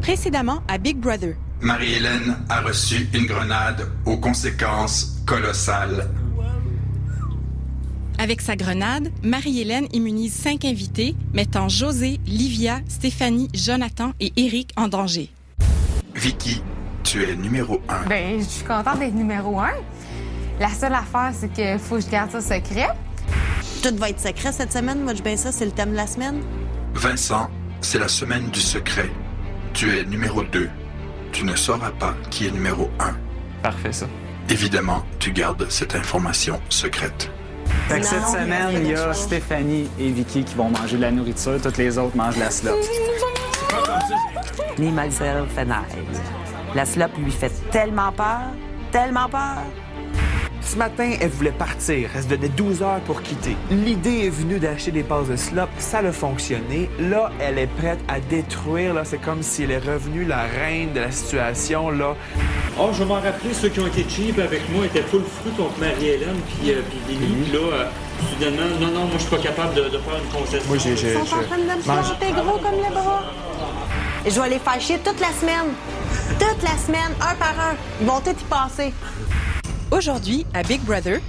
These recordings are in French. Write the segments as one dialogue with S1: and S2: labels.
S1: Précédemment à Big Brother.
S2: Marie-Hélène a reçu une grenade aux conséquences colossales.
S1: Avec sa grenade, Marie-Hélène immunise 5 invités, mettant José, Livia, Stéphanie, Jonathan et Éric en danger.
S2: Vicky, tu es numéro 1.
S3: Ben, je suis contente d'être numéro 1. La seule affaire, c'est qu'il faut que je garde ça secret.
S4: Tout va être secret cette semaine. Moi, je bien ça, c'est le thème de la semaine.
S2: Vincent, c'est la semaine du secret. Tu es numéro 2. Tu ne sauras pas qui est numéro 1.
S5: Parfait, ça.
S2: Évidemment, tu gardes cette information secrète.
S5: Fait que cette semaine, il y a Stéphanie et Vicky qui vont manger de la nourriture. Toutes les autres mangent de la slop.
S6: Ni Mademoiselle Fenaille. La slop lui fait tellement peur, tellement peur.
S7: Ce matin, elle voulait partir. Elle se donnait 12 heures pour quitter. L'idée est venue d'acheter des passes de slop. Ça a fonctionné. Là, elle est prête à détruire. Là, c'est comme si elle est revenue la reine de la situation. Là.
S8: Oh, je vais m'en rappeler, ceux qui ont été cheap avec moi étaient full fruit contre Marie-Hélène puis Lily. Puis là, soudainement, non, moi, je suis pas capable de faire une concession.
S7: Moi,
S4: Ils sont en train de me planter gros comme les bras. Et je vais les faire chier toute la semaine. Toute la semaine, un par un. Ils vont tout y passer.
S1: Aujourd'hui, à Big Brother,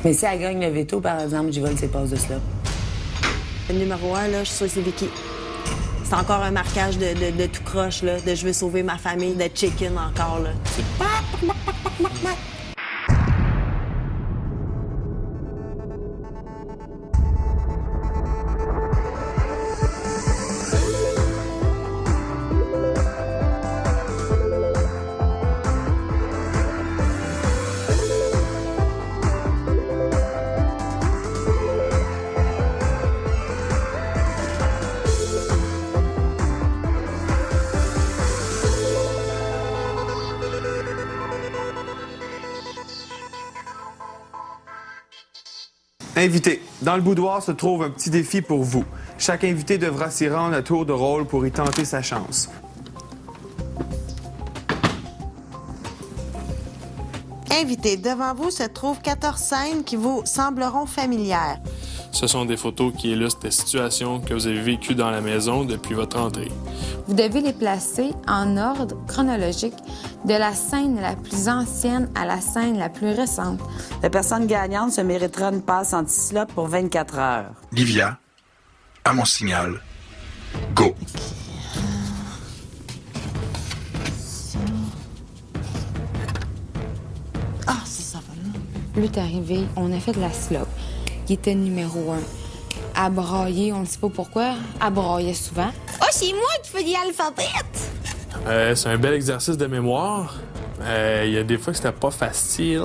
S6: Mais si elle gagne le veto, par exemple, j'y vole ses passes de slop.
S4: Le numéro 1, là, je suis sûre que c'est Vicky. C'est encore un marquage de tout croche, là, de je veux sauver ma famille, de chicken encore, là.
S7: Invité. Dans le boudoir se trouve un petit défi pour vous. Chaque invité devra s'y rendre à tour de rôle pour y tenter sa chance.
S4: Invité, devant vous se trouvent 14 scènes qui vous sembleront familières.
S9: Ce sont des photos qui illustrent des situations que vous avez vécues dans la maison depuis votre entrée.
S3: Vous devez les placer en ordre chronologique de la scène la plus ancienne à la scène la plus récente.
S6: La personne gagnante se méritera une passe anti-slop pour 24 heures.
S2: Livia, à mon signal, go.
S4: Ah, c'est ça, va là.
S3: Lui est arrivé, on a fait de la slop. Il était numéro 1. À brailler, on ne sait pas pourquoi. À brailler souvent. Oh, c'est moi qui fais l'alphabet!
S9: C'est un bel exercice de mémoire. Il y a des fois que c'était pas facile.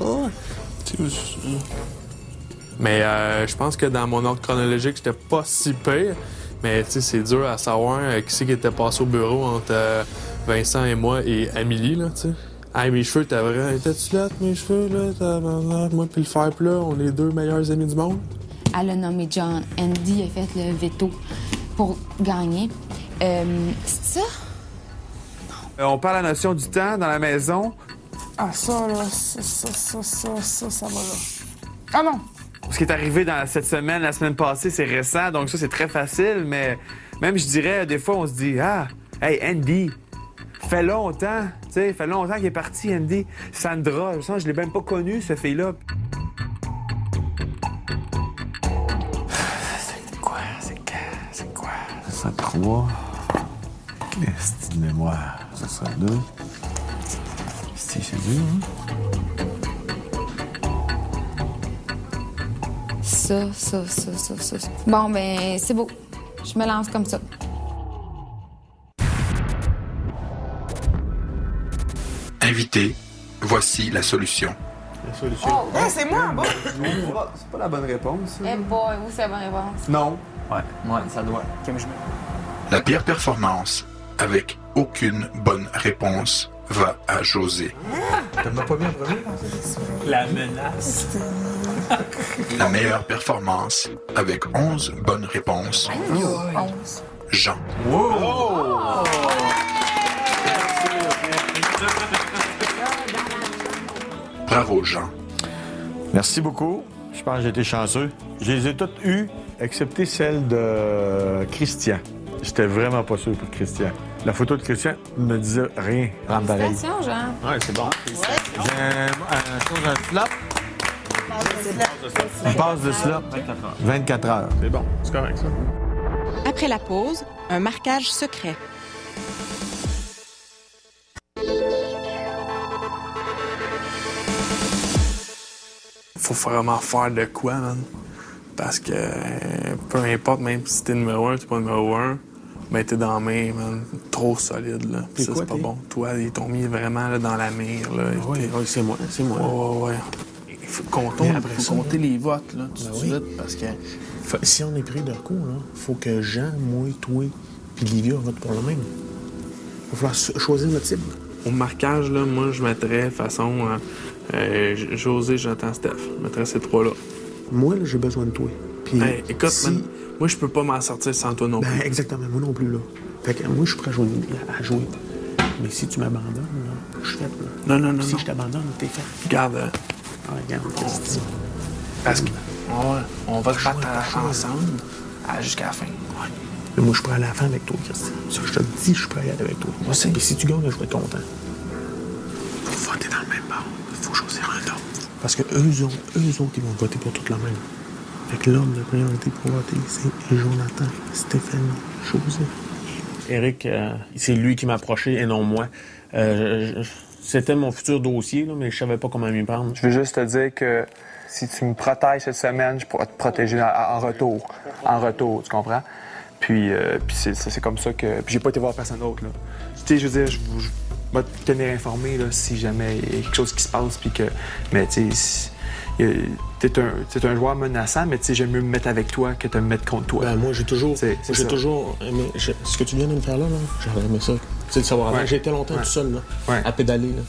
S9: Mais je pense que dans mon ordre chronologique, j'étais pas si pire. Mais c'est dur à savoir qui c'est qui était passé au bureau entre Vincent et moi et Amélie, là, tu sais. Hey, mes cheveux, t'as vrai. Étais-tu là, mes cheveux, là? Moi puis le fer plat, on est les deux meilleurs amis du monde.
S3: Elle a nommé John. Andy a fait le veto pour gagner. C'est ça?
S7: On parle à la notion du temps dans la maison. Ah, ça, là, ça va là. Ah non! Ce qui est arrivé dans cette semaine, la semaine passée, c'est récent, donc ça, c'est très facile, mais même, je dirais, des fois, on se dit, ah, hey, Andy, fait longtemps, tu sais, fait longtemps qu'il est parti, Andy. Sandra, je l'ai même pas connue, cette fille-là.
S10: C'est quoi? C'est quoi? Ça sera 3. Qu'est-ce de mémoire? Ça sera 2. C'est dur, hein?
S3: Ça. Bon, ben, c'est beau. Je me lance comme ça.
S2: Invité, voici la solution.
S7: La solution.
S3: Oh,
S7: hey, c'est moi, bon! C'est pas la bonne réponse.
S3: Eh boy, vous, c'est la bonne réponse.
S7: Non.
S5: Ouais, ça doit.
S2: La pire performance, avec aucune bonne réponse, va à José.
S7: T'as pas bien premier?
S5: La menace.
S2: La meilleure performance, avec 11 bonnes réponses,
S3: 11.
S2: Jean.
S7: Wow!
S2: Bravo, Jean.
S10: Merci beaucoup. Je pense que j'ai été chanceux. Je les ai toutes eues, excepté celle de Christian. J'étais vraiment pas sûr pour Christian. La photo de Christian ne me disait rien. Rendre pareil.
S3: Attention, Jean.
S10: Ouais, c'est bon. Un slop. Une passe de slop. 24 heures.
S7: C'est bon, c'est correct, ça.
S1: Après la pause, un marquage secret.
S9: Faut vraiment faire de quoi, man? Parce que peu importe, même si t'es numéro 1, t'es pas numéro 1, ben t'es dans la mire, man. Trop solide, là. Puis ça, c'est pas bon. Toi, ils t'ont mis vraiment là, dans la mire, là.
S10: Oui, c'est moi, c'est moi.
S9: Ouais. Il faut compter les votes, là, tout de suite, parce que...
S10: Si on est pris de coup, là, faut que Jean, moi, toi, puis Livia votent pour le même. Il va falloir choisir notre cible.
S9: Au marquage, là, moi, je mettrais, façon, José, Jonathan, Steph. Je mettrais ces trois-là.
S10: Moi, là, j'ai besoin de toi. Puis,
S9: écoute, man, moi, je peux pas m'en sortir sans toi non plus.
S10: Exactement, moi non plus, là. Fait que moi, je suis prêt à jouer. Mais si tu m'abandonnes, là, je suis fait, là.
S9: Non.
S10: Si je t'abandonne, t'es fait.
S9: Regarde.
S10: Regarde, qu'est-ce que tu dis?
S9: Parce que, on va se battre ensemble jusqu'à la fin.
S10: Ouais. Mais moi, je suis prêt à aller à la fin avec toi, Christian. Ça, je te le dis, je suis prêt à aller avec toi. Moi aussi. Et si tu gagnes, je vais être content. Faut voter dans le même bar. Faut choisir un homme. Parce que eux autres, ils vont voter pour toute la même. Fait que l'homme de priorité pour voter, c'est Jonathan, Stéphanie, José. Éric, c'est lui qui m'a approché et non moi. C'était mon futur dossier, là, mais je savais pas comment m'y prendre.
S11: Je veux juste te dire que si tu me protèges cette semaine, je pourrais te protéger en retour. En retour, tu comprends? Puis c'est comme ça que... Puis j'ai pas été voir personne d'autre, là. Tu sais, je veux dire, je vais te tenir informé, là, si jamais il y a quelque chose qui se passe, puis que... Mais tu sais, t'es un joueur menaçant, mais tu sais, j'aime mieux me mettre avec toi que de me mettre contre toi.
S10: Ben, moi, j'ai toujours aimé... Ce que tu viens de me faire là, j'aurais aimé ça. Tu sais, le savoir avant. J'ai été longtemps tout seul, là, à pédaler, là.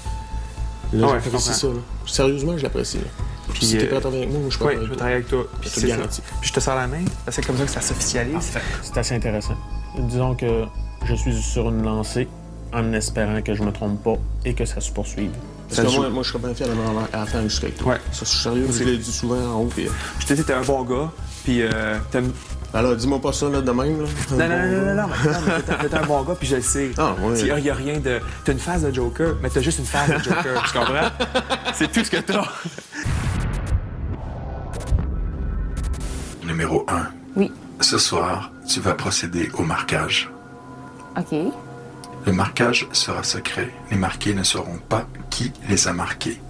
S10: Là, j'apprécie ça, là. Sérieusement, je l'apprécie, là. Puis si t'es prêt à travailler avec moi, je suis prêt
S11: je veux travailler avec toi.
S10: Puis je te le garantis.
S11: Puis je te sers la main. C'est comme ça que ça s'officialise.
S10: C'est assez intéressant. Disons que je suis sur une lancée en espérant que je me trompe pas et que ça se poursuive. Parce que moi, je serais bien fier de me rendre à la fin jusqu'à toi. Ouais. Ça, je suis sérieux, je l'ai dit souvent en haut.
S11: Je te dis, t'es un bon gars, puis t'aimes...
S10: Alors, dis-moi pas ça, là, de même, là.
S11: Non, mais t'es un bon gars, puis je le sais.
S10: Ah, oui.
S11: Il y a rien de... T'as une phase de Joker, mais t'as juste une phase de Joker, tu comprends? C'est tout ce que t'as.
S2: Numéro 1.
S3: Oui.
S2: Ce soir, tu vas procéder au marquage.
S3: OK.
S2: Le marquage sera secret. Les marqués ne sauront pas qui les a marqués.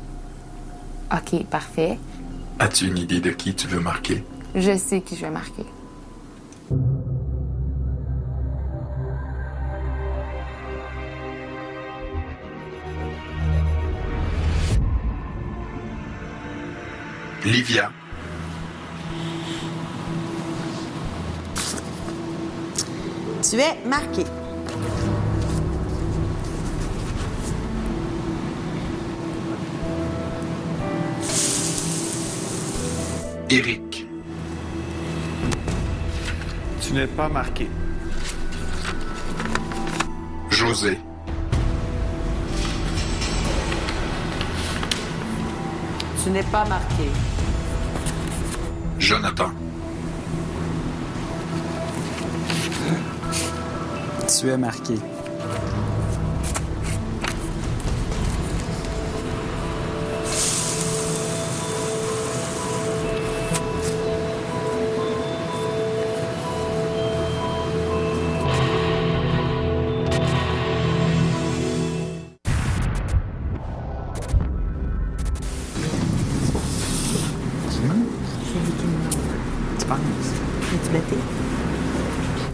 S3: OK, parfait.
S2: As-tu une idée de qui tu veux marquer?
S3: Je sais qui je vais marquer.
S2: Livia.
S4: Tu es marqué.
S2: Éric.
S7: Tu n'es pas marqué.
S2: José.
S4: Tu n'es pas marqué.
S2: Jonathan.
S5: Tu es marqué.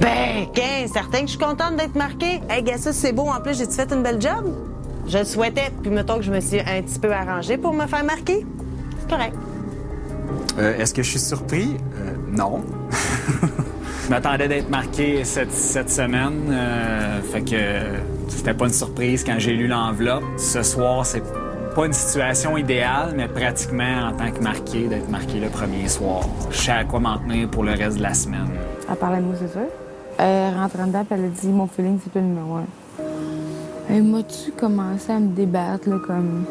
S4: Ben, certain que je suis contente d'être marquée. Hey, gars, ça, c'est beau. En plus, j'ai-tu fait une belle job? Je le souhaitais, puis mettons que je me suis un petit peu arrangée pour me faire marquer. C'est correct.
S5: Est-ce que je suis surpris? Non. Je m'attendais d'être marqué cette semaine. Fait que c'était pas une surprise quand j'ai lu l'enveloppe. Ce soir, c'est pas une situation idéale, mais pratiquement en tant que marqué, d'être marqué le premier soir. Je sais à quoi m'en tenir pour le reste de la semaine.
S3: Elle parlait de moi, c'est sûr. Rentrant dedans, puis elle a dit « Mon feeling, c'est toi le numéro 1 ». Moi-tu commencé à me débattre, là, comme...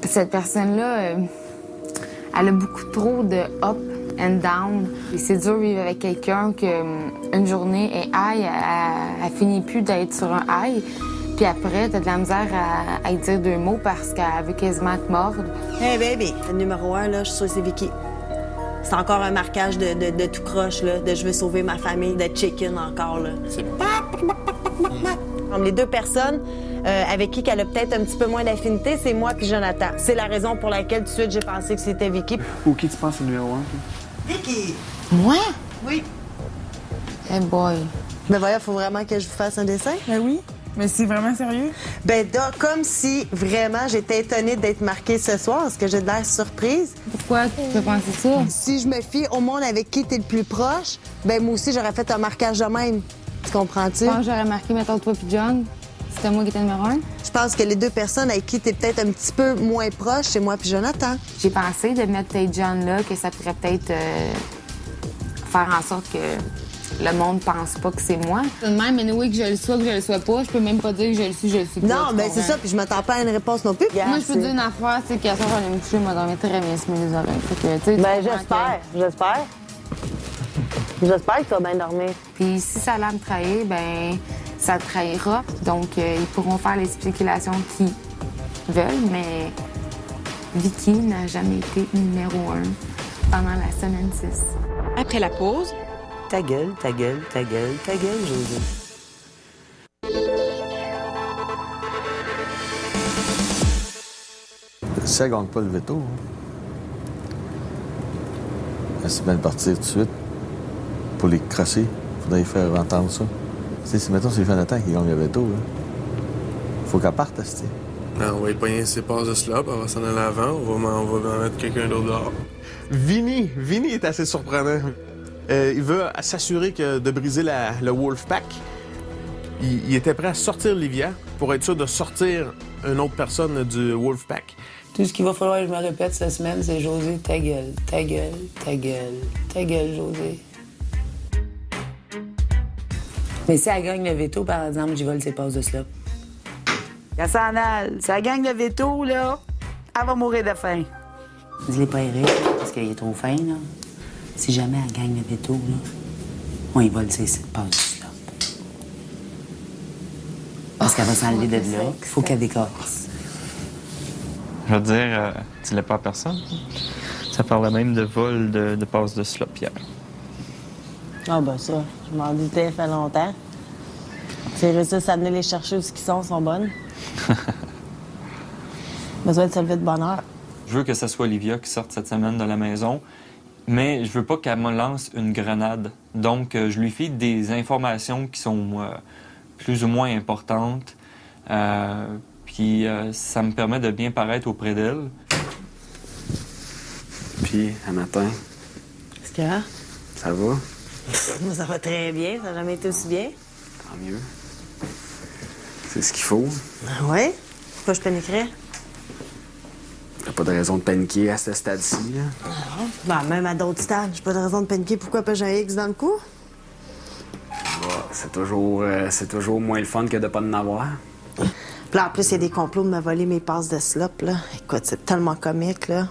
S3: Cette personne-là, elle a beaucoup trop de hop and down. Et c'est dur de vivre avec quelqu'un qu'une journée est high, elle finit plus d'être sur un high. Puis après, t'as de la misère à lui dire 2 mots parce qu'elle veut quasiment te mordre.
S4: Hey baby, le numéro 1, là, je suis sûre que c'est Vicky. C'est encore un marquage de tout croche, là, de je veux sauver ma famille, de chicken encore, là. Les 2 personnes avec qui elle a peut-être un petit peu moins d'affinité, c'est moi puis Jonathan. C'est la raison pour laquelle tout de suite j'ai pensé que c'était Vicky.
S11: Ou qui tu penses c'est le numéro 1?
S4: Vicky!
S3: Moi?
S4: Oui.
S3: Hey boy.
S4: Ben voyons, faut vraiment que je vous fasse un dessin?
S12: Ben oui. Mais c'est vraiment sérieux?
S4: Ben comme si vraiment j'étais étonnée d'être marquée ce soir. Est-ce que j'ai de l'air surprise?
S3: Pourquoi tu peux penser ça?
S4: Si je me fie au monde avec qui t'es le plus proche, ben moi aussi j'aurais fait un marquage de même. Tu comprends-tu?
S3: Je pense que j'aurais marqué, mettons, toi puis John. C'était moi qui étais numéro 1.
S4: Je pense que les 2 personnes avec qui t'es peut-être un petit peu moins proche, c'est moi puis Jonathan.
S3: J'ai pensé de mettre peut-être John là, que ça pourrait peut-être faire en sorte que le monde pense pas que c'est moi. Même, mais oui, que je le sois, que je le sois pas, je peux même pas dire que je le suis pas.
S4: Non, mais c'est ça, puis je m'attends pas à une réponse non plus.
S3: Moi, je peux dire une affaire, c'est qu'à ça, j'allais me coucher, je m'endormais très bien ce les oreilles.
S4: Ben, j'espère. J'espère que tu vas bien dormir.
S3: Puis si ça allait me trahir, ben ça te trahira. Donc, ils pourront faire les spéculations qu'ils veulent, mais Vicky n'a jamais été numéro 1 pendant la semaine 6.
S1: Après la pause...
S6: Ta gueule, ta gueule, ta gueule, ta gueule, José.
S10: Si elle gagne pas le veto, elle se met à partir tout de suite pour les crosser. Il faudrait faire entendre ça. Si mettons c'est Jonathan qui gagne le veto, faut qu'elle parte,
S9: On va y pogner ses passes de slop, on va s'en aller avant, on va mettre quelqu'un d'autre dehors.
S7: Vinny est assez surprenant. Il veut s'assurer de briser le Wolfpack. Il était prêt à sortir Livia pour être sûr de sortir une autre personne du Wolfpack.
S6: Tout ce qu'il va falloir que je me répète cette semaine, c'est José, ta gueule, ta gueule, ta gueule, ta gueule, José. Mais si elle gagne le veto, par exemple, j'y vole ses passes de slop. Gassanal, si elle gagne le veto, là, elle va mourir de faim. Dis-les pas Eric, parce qu'il est trop fin, là. Si jamais elle gagne le veto, là, on y vole ses passes de slop. Parce qu'elle va s'enlever de là, il faut qu'elle décorce.
S13: Je veux dire, tu l'as pas à personne. Ça parlait même de vol de passes de slop hier.
S4: Ah ben ça, je m'en doutais, ça fait longtemps. C'est réussi à amener les chercher où ils sont bonnes. Besoin de se lever de bonne heure.
S13: Je veux que ce soit Livia qui sorte cette semaine de la maison, mais je veux pas qu'elle me lance une grenade. Donc, je lui file des informations qui sont plus ou moins importantes. Puis, ça me permet de bien paraître auprès d'elle.
S5: Puis, un matin,
S4: Est-ce que
S5: ça va?
S4: ça va très bien, ça n'a jamais été aussi bien.
S5: Tant mieux. C'est ce qu'il faut.
S4: Ah ouais? Pourquoi je paniquerais?
S5: T'as pas de raison de paniquer à ce stade-ci, là.
S4: Ben, même à d'autres stades, j'ai pas de raison de paniquer. Pourquoi pas j'ai un X dans le cou?
S5: Bah, c'est toujours moins le fun que de pas en avoir.
S4: Puis là, en plus, il y a des complots de me voler mes passes de slop, là. Écoute, c'est tellement comique, là.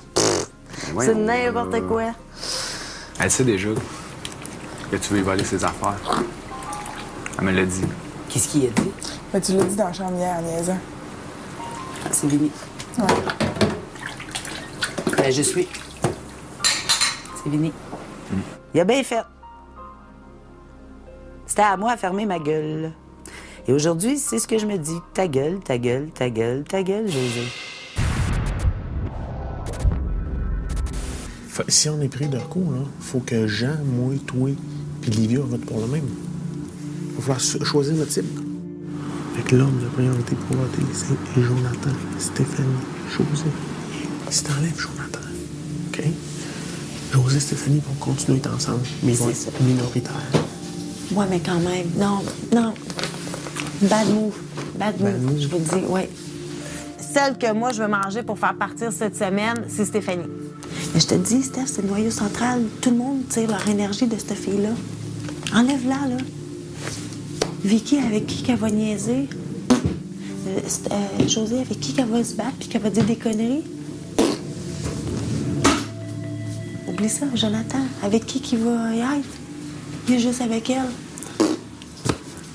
S5: Ouais,
S4: c'est n'importe quoi.
S5: Elle sait déjà que tu veux y voler ses affaires. Elle me l'a dit.
S6: Qu'est-ce qu'il a dit?
S12: Ben, tu l'as dit dans la chambre hier, en niaisant.
S6: Ah, c'est Vinny.
S12: Ouais.
S6: Ben, je suis. C'est Vinny. Il a bien fait. C'était à moi à fermer ma gueule. Et aujourd'hui, c'est ce que je me dis. Ta gueule, ta gueule, ta gueule, ta gueule, José.
S10: Si on est pris de coup, là, faut que Jean, moi, toi, puis Livia votent pour le même. Il va falloir choisir notre cible. Fait que l'homme de priorité pour voter, c'est Jonathan, Stéphanie, José. Si t'enlèves Jonathan, OK? José et Stéphanie vont continuer d'être ensemble, mais ils vont être minoritaires.
S4: Ouais, mais quand même. Non. Bad move, je vous le dis, oui. Celle que moi, je veux manger pour faire partir cette semaine, c'est Stéphanie. Mais je te dis, Steph, c'est le noyau central. Tout le monde tire leur énergie de cette fille-là. Enlève-la, là. Vicky, avec qui qu'elle va niaiser? José, avec qui qu'elle va se battre puis qu'elle va dire des conneries? Oublie ça, Jonathan. Avec qui va y être? Il est juste avec elle.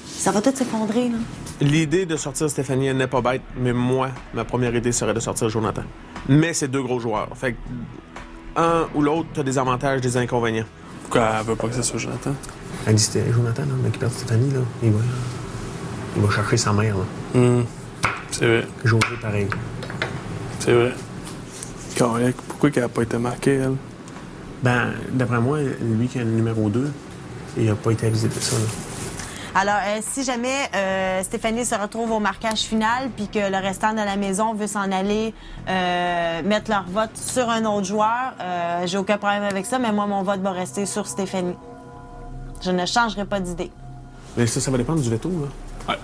S4: Ça va tout s'effondrer, là.
S10: L'idée de sortir Stéphanie, elle n'est pas bête, mais moi, ma première idée serait de sortir Jonathan. Mais c'est 2 gros joueurs. Fait que un ou l'autre, t'as des avantages, des inconvénients.
S9: Pourquoi elle veut pas que ce soit Jonathan?
S10: Elle dit c'était Jonathan, là, mais qui perd Stéphanie, là. Il va chercher sa mère, là.
S9: C'est vrai.
S10: José, pareil.
S9: C'est vrai. Correct. Pourquoi qu'elle a pas été marquée, elle?
S10: Ben, d'après moi, lui qui est le numéro 2, il a pas été avisé de ça, là.
S4: Alors, si jamais Stéphanie se retrouve au marquage final puis que le restant de la maison veut s'en aller mettre leur vote sur un autre joueur, j'ai aucun problème avec ça, mais moi, mon vote va rester sur Stéphanie. Je ne changerai pas d'idée.
S10: Mais ça va dépendre du veto, là. Ouais.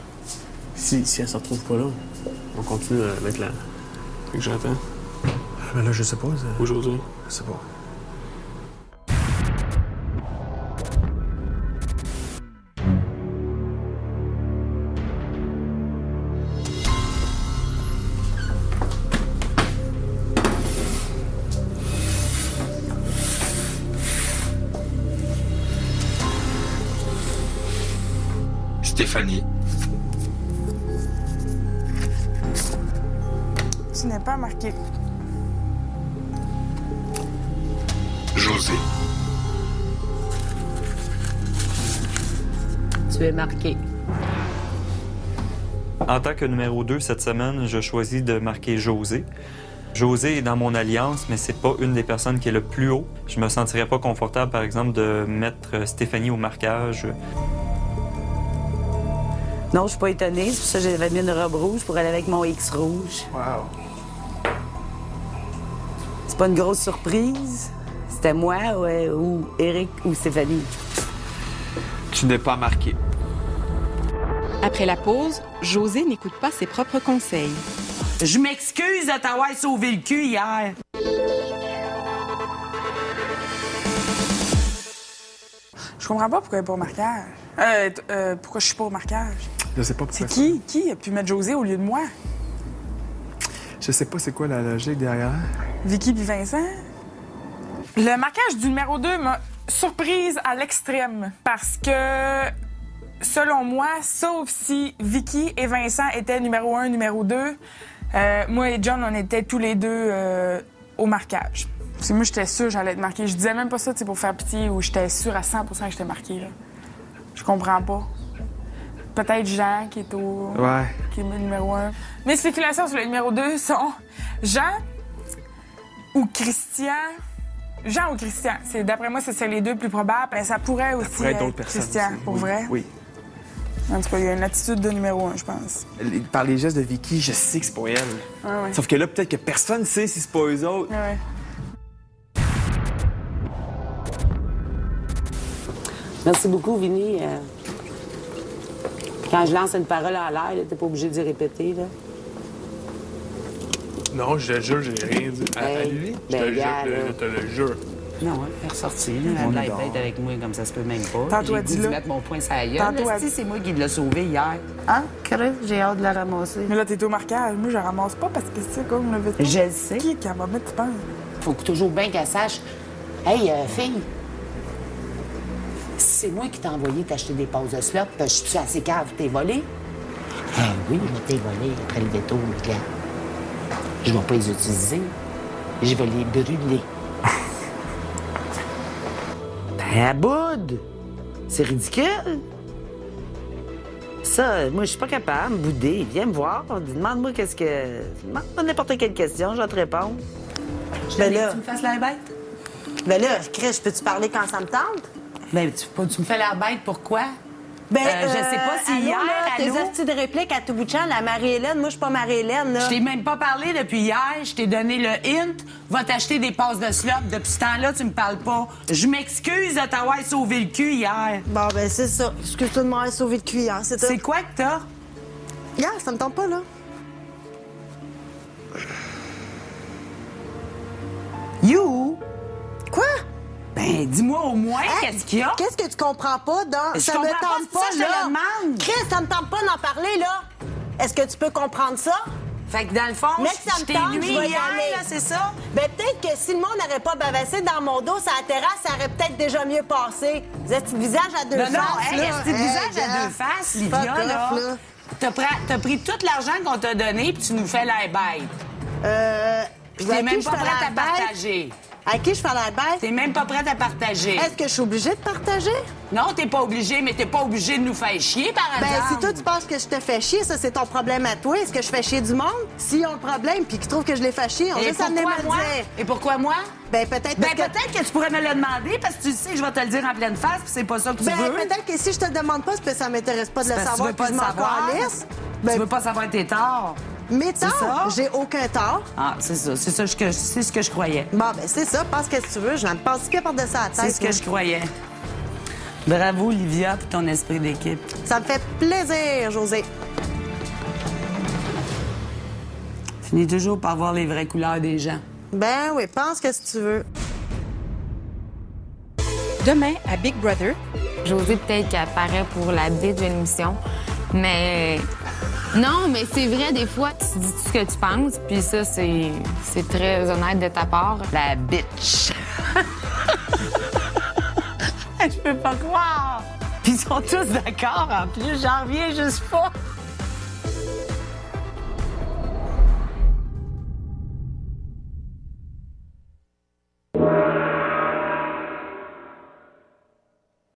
S10: Si elle se retrouve pas là, on continue avec la...
S9: Fait que j'attends.
S10: Ben là, je sais pas.
S9: Aujourd'hui?
S10: Je sais pas.
S2: Stéphanie.
S12: Tu n'es pas marqué.
S2: José.
S6: Tu es marqué.
S13: En tant que numéro 2 cette semaine, je choisis de marquer José. José est dans mon alliance, mais c'est pas une des personnes qui est le plus haut. Je me sentirais pas confortable, par exemple, de mettre Stéphanie au marquage.
S6: Non, je suis pas étonnée. C'est pour ça que j'avais mis une robe rouge pour aller avec mon X rouge.
S7: Wow.
S6: C'est pas une grosse surprise. C'était moi ou Éric ou Stéphanie.
S7: Tu n'es pas marqué.
S1: Après la pause, José n'écoute pas ses propres conseils.
S6: Je m'excuse de t'avoir sauvé le cul hier.
S12: Je comprends pas pourquoi il est pas au marquage. Pourquoi je suis pas au marquage?
S7: Je sais pas pourquoi.
S12: C'est qui? Qui a pu mettre José au lieu de moi?
S7: Je sais pas c'est quoi la logique derrière.
S12: Vicky puis Vincent? Le marquage du numéro 2 m'a surprise à l'extrême parce que, selon moi, sauf si Vicky et Vincent étaient numéro 1, numéro 2, moi et John, on était tous les deux au marquage. Parce que moi, j'étais sûre que j'allais être marquée. Je disais même pas ça pour faire pitié ou j'étais sûre à 100% que j'étais marquée. Là. Je comprends pas. Peut-être Jean qui est qui est numéro 1. Mes spéculations sur le numéro 2 sont Jean ou Christian. Jean ou Christian. D'après moi, c'est les deux plus probables. Mais ça pourrait aussi être d'autres personnes Christian, aussi. Pour
S7: oui.
S12: vrai.
S7: Oui.
S12: En tout cas, il y a une attitude de numéro 1, je pense.
S7: Par les gestes de Vicky, je sais que c'est pas elle.
S12: Ah ouais.
S7: Sauf que là, peut-être que personne ne sait si c'est pas eux autres.
S12: Ah ouais.
S6: Merci beaucoup, Vinny. Quand je lance une parole en l'air, t'es pas obligé d'y répéter, là.
S9: Non, je te jure, j'ai rien dit. À lui, je te le jure.
S6: Non, elle est ressortie. Elle a être avec moi comme ça se peut même pas.
S12: Tantôt, elle dit là.
S6: Mettre mon poing sur la gueule. C'est moi qui l'ai sauvé hier. Ah, correct, j'ai hâte de la ramasser.
S12: Mais là, t'es au marquage. Moi, je la ramasse pas parce que c'est comme le veto.
S6: Je le sais.
S12: Qui va mettre, tu penses?
S6: Faut toujours bien qu'elle sache. Hey, fille, c'est moi qui t'ai envoyé t'acheter des passes de slot, parce que je suis assez cave, t'es volé? Oui, mais t'es volé après le veto, regarde. Je vais pas les utiliser. Je vais les brûler. Ben, à boud! C'est ridicule! Ça, moi, je suis pas capable de bouder. Viens me voir, demande-moi qu'est-ce que... Demande-moi n'importe quelle question, je vais te répondre. Ben là... Tu me fasses la bête? Ben là, Chris, peux-tu parler quand ça me tente? Ben, tu me fais la bête, pourquoi? Ben, je sais pas si hier,
S4: tes astuces de réplique à tout bout de champ, la Marie-Hélène, moi, je suis pas Marie-Hélène, là.
S6: Je t'ai même pas parlé depuis hier. Je t'ai donné le hint. Va t'acheter des passes de slop. Depuis ce temps-là, tu me parles pas. Je m'excuse de t'avoir sauvé le cul hier.
S4: Bon, ben, c'est ça. Excuse-toi de m'avoir sauvé le cul hier, c'est tout.
S6: C'est quoi que t'as?
S4: Hier, ça me tente pas, là.
S6: You?
S4: Quoi?
S6: Ben, dis-moi au moins, qu'est-ce qu'il y a?
S4: Qu'est-ce que tu comprends pas dans...
S6: Ça me tente pas,
S4: là.
S6: je te le demande.
S4: Chris, ça me tente pas d'en parler, là. Est-ce que tu peux comprendre ça? Fait que dans le fond,
S6: Mais que ça
S4: je
S6: me
S4: t'ai
S6: tente,
S4: nuit
S6: je vais y
S4: hier,
S6: aller.
S4: là, c'est ça?
S6: Ben peut-être que si le monde n'aurait pas bavassé dans mon dos sur la terrasse, ça aurait peut-être déjà mieux passé. Vous êtes visage à deux faces,
S4: Non,
S6: là.
S4: hey, est-ce que visage à deux faces, Livia,
S6: Fuck off,
S4: là?
S6: là.
S4: T'as pris tout l'argent qu'on t'a donné puis tu nous fais l'air bête. Puis
S6: à
S4: t'es
S6: qui
S4: même
S6: je
S4: pas
S6: fais
S4: prête
S6: l'air
S4: à
S6: bête?
S4: partager.
S6: À qui je fais la bête?
S4: T'es même pas prête à partager.
S6: Est-ce que je suis obligée de partager?
S4: Non, t'es pas obligé, mais t'es pas obligé de nous faire chier, par
S6: Ben,
S4: exemple.
S6: si toi, tu penses que je te fais chier, ça, c'est ton problème à toi. Est-ce que je fais chier du monde? S'ils ont le problème puis qu'ils trouvent que je les fais chier, on
S4: Et
S6: juste amener
S4: pourquoi
S6: me
S4: moi?
S6: dire.
S4: Et pourquoi moi?
S6: Ben, peut-être
S4: Ben,
S6: parce que...
S4: peut-être que tu pourrais me le demander parce que tu sais, je vais te le dire en pleine face puis c'est pas ça que tu
S6: Ben,
S4: veux.
S6: peut-être que si je te le demande pas, c'est parce que ça m'intéresse pas de le
S4: C'est parce que
S6: savoir
S4: tu veux pas
S6: puis je
S4: le
S6: m'en
S4: savoir.
S6: calisse.
S4: Tu veux pas savoir tes torts.
S6: Mes
S4: C'est
S6: torts?
S4: ça?
S6: J'ai aucun tort.
S4: Ah, c'est ça. C'est ça c'est ce que je croyais.
S6: Bon, ben, c'est ça. Pense que si tu veux. Je vais me passer pied par-dessus la tête.
S4: C'est ce que
S6: moi.
S4: je croyais. Bravo, Livia, pour ton esprit d'équipe.
S6: Ça me fait plaisir, José.
S4: Finis toujours par voir les vraies couleurs des gens.
S6: Ben oui, pense que si tu veux.
S1: Demain, à Big Brother,
S3: Josée, peut-être qu'elle paraît pour la bitch de l'émission, mais... Non, mais c'est vrai, des fois, tu dis tout ce que tu penses, puis ça, c'est très honnête de ta part.
S4: La bitch. Je peux pas croire. Puis ils sont tous d'accord, en plus. J'en reviens juste pas.